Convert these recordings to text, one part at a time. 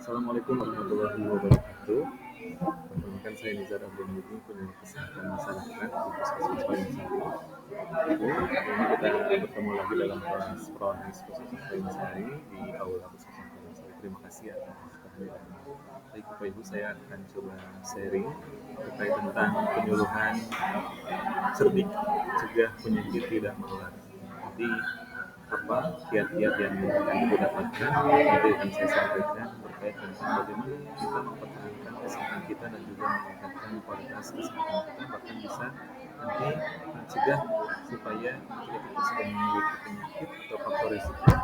Assalamualaikum warahmatullahi wabarakatuh. Perkenalkan saya Nizar Abdul penyuluh kesehatan masyarakat di Puskesmas Payungsari. Ini kita bertemu lagi dalam kelas Pronis Puskesmas Payungsari di Aula Puskesmas Payungsari. Terima kasih atas kehadiran. Baik Bapak Ibu, saya akan coba sharing terkait tentang penyuluhan cerdik cegah penyakit tidak menular. Jadi apa kiat-kiat yang akan kita dapatkan nanti akan saya sampaikan terkait tentang bagaimana kita mempertahankan kesehatan kita dan juga meningkatkan kualitas kesehatan kita, bahkan bisa nanti mencegah supaya ketika kita sedang memiliki penyakit atau faktor risiko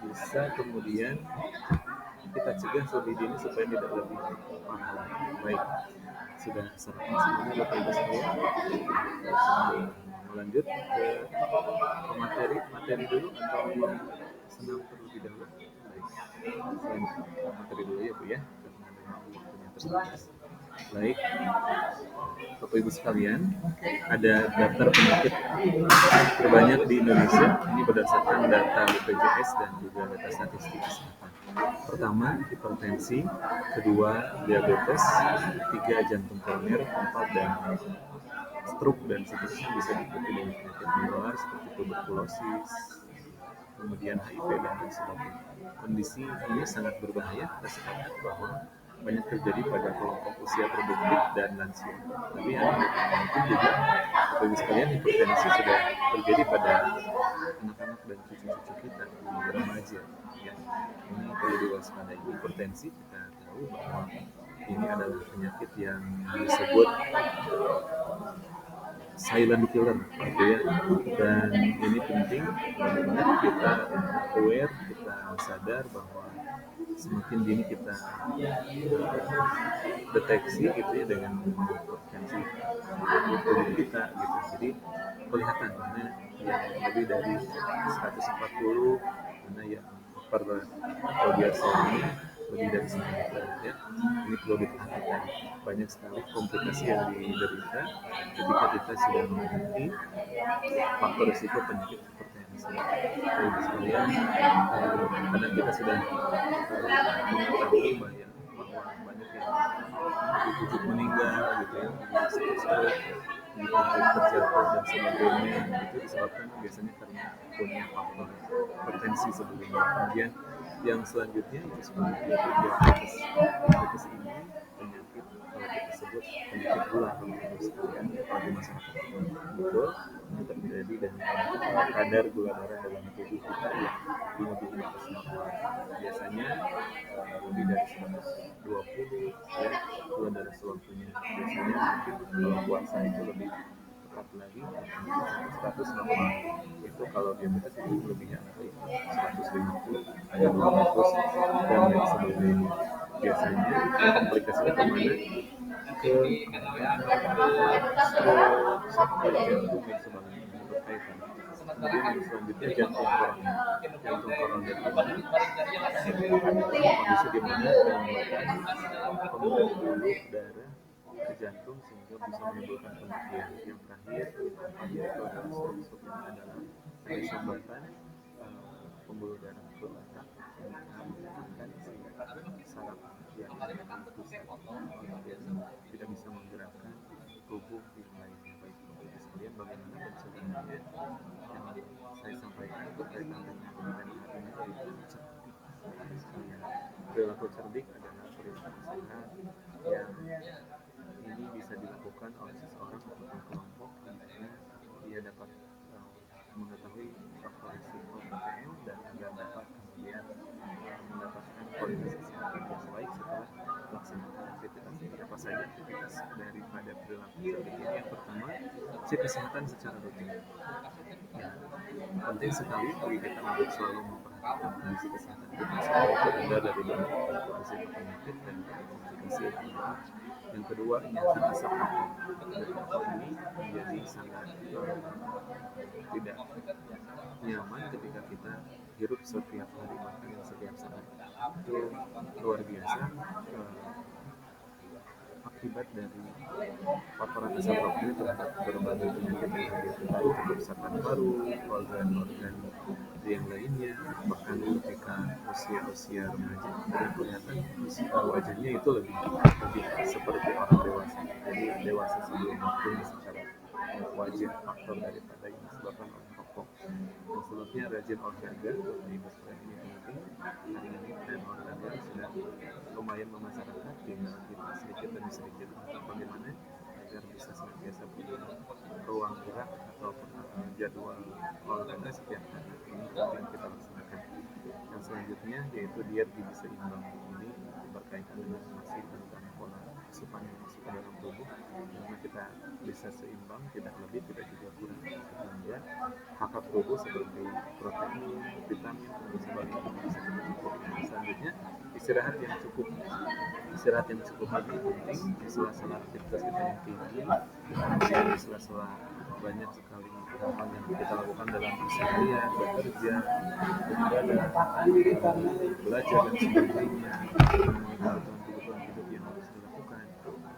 bisa kemudian kita cegah lebih dini supaya tidak lebih parah lagi. Baik, sudah sarapan semuanya Bapak Ibu sekalian? Melanjut ke materi dulu atau senam terlebih dahulu. Baik, saya materi dulu ya Bu ya, karena memang waktunya terbatas. Baik, Bapak Ibu sekalian, ada daftar penyakit terbanyak di Indonesia. Ini berdasarkan data BPJS dan juga data statistik kesehatan. Pertama, hipertensi, kedua, diabetes, tiga, jantung koroner, empat, dan stroke, dan seterusnya bisa diikuti dengan penyakit menular seperti tuberkulosis, kemudian HIV, dan lain sebagainya. Kondisi ini sangat berbahaya, kita sepakat bahwa banyak terjadi pada kelompok usia produktif dan lansia. Tapi yang mungkin juga bagi sekalian hipertensi sudah terjadi pada anak-anak dan cucu-cucu kita di remaja. Ya, ini perlu diwaspadai. Hipertensi kita tahu bahwa ini adalah penyakit yang disebut silent killer gitu ya, dan ini penting benar-benar kita aware, kita sadar bahwa semakin dini kita deteksi gitu ya dengan potensi tubuh kita gitu. Jadi kelihatan mana yang lebih dari 140, mana yang per ini lebih dari 90 ya. Ini perlu diperhatikan. Banyak sekali komplikasi yang diderita ketika kita sudah memiliki faktor risiko penyakit hipertensi. Jadi sekalian, kadang kita sudah mengetahui bahwa banyak yang dibujuk meninggal gitu ya, stroke, terjatuh dan sebagainya, itu disebabkan biasanya karena punya faktor hipertensi sebelumnya. Kemudian yang selanjutnya itu sebenarnya diabetes. Diabetes ini penyakit kalau kita sebut penyakit gula kalau sekalian di masyarakat betul ini terjadi dengan kadar gula darah dalam tubuh kita yang lebih di atas normal. Biasanya lebih dari 120 ya, gula darah sewaktunya. Biasanya kalau puasa itu lebih tepat lagi 100 itu kalau diabetes itu lebih yang 150 ada 200 dan lain sebagainya. Biasanya komplikasinya kemana? Ke stroke, sakit jantung dan sebagainya berkaitan. Kemudian yang selanjutnya jantung koroner. Jantung koroner ini kondisi di mana menyebabkan pembuluh darah ke jantung sehingga bisa menimbulkan kematian. Yang terakhir itu adalah stroke. Ini adalah ada sumbatan pembuluh darah ke otak yang menyebabkan saraf yang tidak bisa menggerakkan tubuh yang lainnya. Baik Bapak sekalian, bagaimana pencegahannya yang saya sampaikan berkaitan dengan penyakit ini yaitu cerdik. Perilaku cerdik adalah perilaku sehat yang ini bisa dilakukan oleh seseorang atau kelompok di mana dia dapat mengetahui faktor risiko PPM dan agar dapat kemudian mendapatkan kualitas kesehatan yang baik setelah melaksanakan aktivitas ini. Apa saja aktivitas daripada perilaku cerdik ini? Yang pertama, cek kesehatan secara rutin. Ya, penting sekali bagi kita untuk selalu memperhatikan kondisi kesehatan kita supaya terhindar dari kondisi penyakit dan komplikasi yang ada. Yang kedua, ingatkan asap rokok. Rokok ini menjadi sangat tidak nyaman ketika kita hirup setiap hari, bahkan setiap saat. Itu luar biasa akibat dari paparan asap rokok ini terhadap berbagai penyakit yang hadir, baik kerusakan paru, organ-organ yang lainnya, bahkan ketika usia-usia remaja sudah kelihatan wajahnya itu lebih seperti orang dewasa, jadi dewasa sebelum waktunya secara wajah. Faktor daripada yang disebabkan oleh rokok. Dan sebabnya rajin olahraga, Bapak Ibu sekalian, ini penting. Hari ini tren olahraga sudah lumayan memasyarakat, tinggal kita sedikit demi sedikit untuk bagaimana agar bisa senantiasa punya ruang gerak ataupun jadwal olahraga setiap hari. Ini penting kita laksanakan. Yang selanjutnya yaitu diet gizi seimbang. Ini berkaitan dengan masih tentang pola asupan yang masuk ke dalam tubuh, karena kita bisa seimbang, tidak lebih, tidak juga kurang, sehingga hak-hak tubuh seperti protein, vitamin, dan sebagainya bisa kita cukupi. Selanjutnya istirahat yang cukup. Istirahat yang cukup ini penting di sela-sela aktivitas kita yang tinggi, di sela-sela banyak sekali hal-hal yang kita lakukan dalam keseharian, bekerja, beribadah, belajar dan sebagainya, kebutuhan hidup yang harus dilakukan.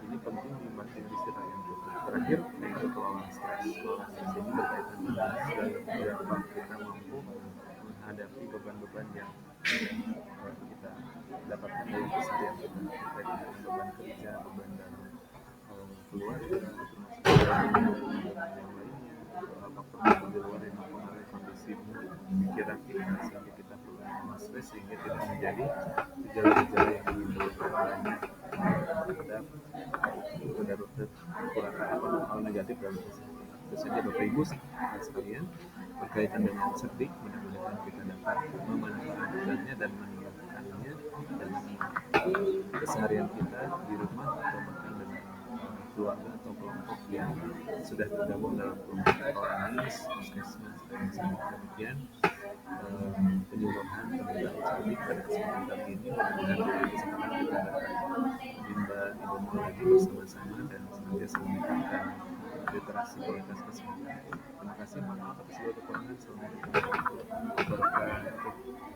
Ini penting dibanding istirahat yang cukup. Terakhir yaitu kelola stres. Kelola stres ini berkaitan dengan seberapa kita mampu menghadapi beban-beban yang kita dapatkan dari keseharian kita, baik dengan beban kerja, beban dalam keluarga, termasuk beban yang lainnya, faktor di luar yang mempengaruhi kondisi pikiran kita, sehingga kita perlu mengelola stres sehingga tidak menjadi gejala-gejala yang menimbulkan banyak terhadap rute-rute kurang hal negatif dalam keseharian. Itu saja Bapak Ibu sekalian berkaitan dengan sedik, mudah-mudahan kita dapat memanfaatkannya dan meninggalkannya dalam keseharian kita di rumah atau bahkan dengan keluarga atau kelompok yang sudah tergabung dalam kelompok ONIS, puskesmas, dan demikian penyuluhan tentang sedik pada kesempatan kali ini. Mudah-mudahan dari kesempatan kita dapat menimba ilmu lagi bersama-sama dan senantiasa meningkatkan literasi kualitas kesehatan. Terima kasih, mohon maaf atas segala kekurangan. Assalamualaikum warahmatullahi wabarakatuh.